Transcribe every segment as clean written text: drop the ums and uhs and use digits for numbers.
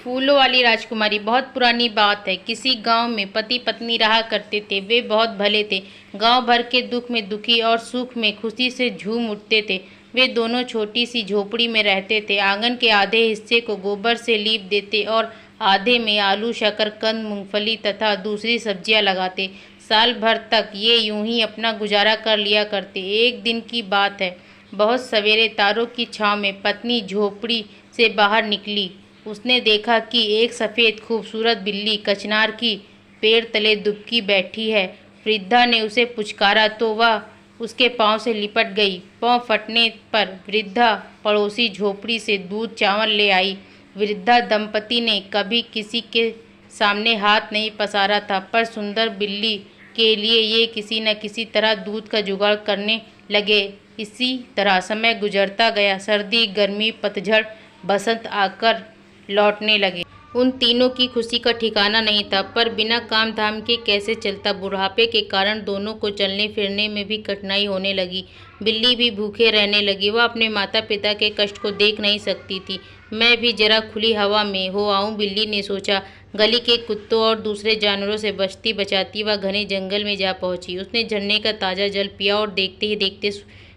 फूलों वाली राजकुमारी। बहुत पुरानी बात है। किसी गांव में पति पत्नी रहा करते थे। वे बहुत भले थे। गांव भर के दुख में दुखी और सुख में खुशी से झूम उठते थे। वे दोनों छोटी सी झोपड़ी में रहते थे। आंगन के आधे हिस्से को गोबर से लीप देते और आधे में आलू, शकरकंद, मूंगफली तथा दूसरी सब्जियां लगाते। साल भर तक ये यूं ही अपना गुजारा कर लिया करते। एक दिन की बात है, बहुत सवेरे तारों की छांव में पत्नी झोपड़ी से बाहर निकली। उसने देखा कि एक सफ़ेद खूबसूरत बिल्ली कचनार की पेड़ तले दुबकी बैठी है। वृद्धा ने उसे पुचकारा तो वह उसके पांव से लिपट गई। पांव फटने पर वृद्धा पड़ोसी झोपड़ी से दूध चावल ले आई। वृद्धा दंपति ने कभी किसी के सामने हाथ नहीं पसारा था, पर सुंदर बिल्ली के लिए ये किसी न किसी तरह दूध का जुगाड़ करने लगे। इसी तरह समय गुजरता गया। सर्दी, गर्मी, पतझड़, बसंत आकर लौटने लगे। उन तीनों की खुशी का ठिकाना नहीं था, पर बिना काम धाम के कैसे चलता। बुढ़ापे के कारण दोनों को चलने फिरने में भी कठिनाई होने लगी। बिल्ली भी भूखे रहने लगी। वह अपने माता पिता के कष्ट को देख नहीं सकती थी। मैं भी जरा खुली हवा में हो आऊं, बिल्ली ने सोचा। गली के कुत्तों और दूसरे जानवरों से बचती बचाती वह घने जंगल में जा पहुंची। उसने झरने का ताज़ा जल पिया और देखते ही देखते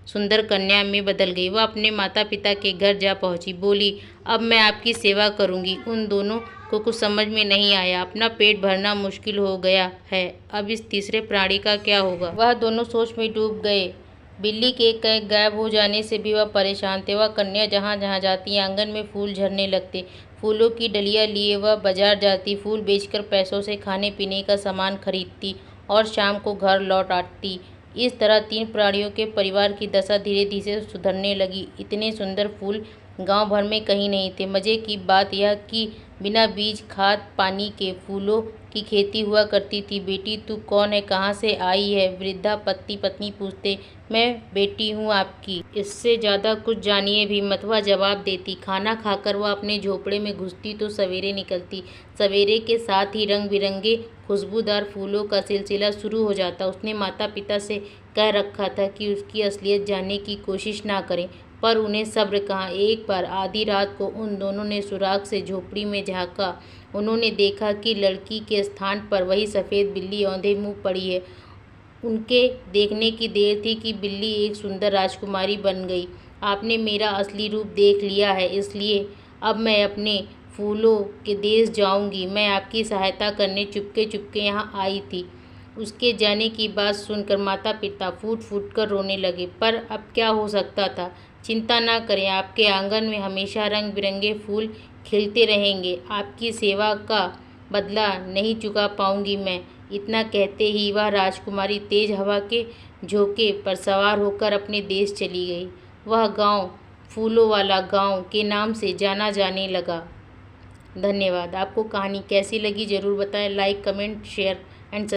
सुंदर कन्या में बदल गई। वह अपने माता पिता के घर जा पहुंची। बोली, अब मैं आपकी सेवा करूंगी। उन दोनों को कुछ समझ में नहीं आया। अपना पेट भरना मुश्किल हो गया है, अब इस तीसरे प्राणी का क्या होगा। वह दोनों सोच में डूब गए। बिल्ली के कहीं गायब हो जाने से भी वह परेशान थे। वह कन्या जहाँ जहाँ जाती आंगन में फूल झड़ने लगते। फूलों की डलियाँ लिए वह बाजार जाती। फूल बेचकर पैसों से खाने पीने का सामान खरीदती और शाम को घर लौट आती। इस तरह तीन प्राणियों के परिवार की दशा धीरे धीरे सुधरने लगी। इतने सुंदर फूल गांव भर में कहीं नहीं थे। मज़े की बात यह कि बिना बीज खाद पानी के फूलों की खेती हुआ करती थी। बेटी, तू कौन है, कहाँ से आई है? वृद्धा पति पत्नी पूछते। मैं बेटी हूँ आपकी, इससे ज़्यादा कुछ जानिए भी मत, वह जवाब देती। खाना खाकर वह अपने झोपड़े में घुसती तो सवेरे निकलती। सवेरे के साथ ही रंग बिरंगे खुशबूदार फूलों का सिलसिला शुरू हो जाता। उसने माता पिता से कह रखा था कि उसकी असलियत जानने की कोशिश ना करें, पर उन्हें सब्र कहाँ। एक बार आधी रात को उन दोनों ने सुराग से झोपड़ी में झांका। उन्होंने देखा कि लड़की के स्थान पर वही सफ़ेद बिल्ली औंधे मुँह पड़ी है। उनके देखने की देर थी कि बिल्ली एक सुंदर राजकुमारी बन गई। आपने मेरा असली रूप देख लिया है, इसलिए अब मैं अपने फूलों के देश जाऊंगी। मैं आपकी सहायता करने चुपके चुपके यहाँ आई थी। उसके जाने की बात सुनकर माता पिता फूट फूट कर रोने लगे। पर अब क्या हो सकता था। चिंता ना करें, आपके आंगन में हमेशा रंग बिरंगे फूल खिलते रहेंगे। आपकी सेवा का बदला नहीं चुका पाऊंगी मैं। इतना कहते ही वह राजकुमारी तेज हवा के झोंके पर सवार होकर अपने देश चली गई। वह गांव फूलों वाला गांव के नाम से जाना जाने लगा। धन्यवाद। आपको कहानी कैसी लगी ज़रूर बताएं। Like, comment, share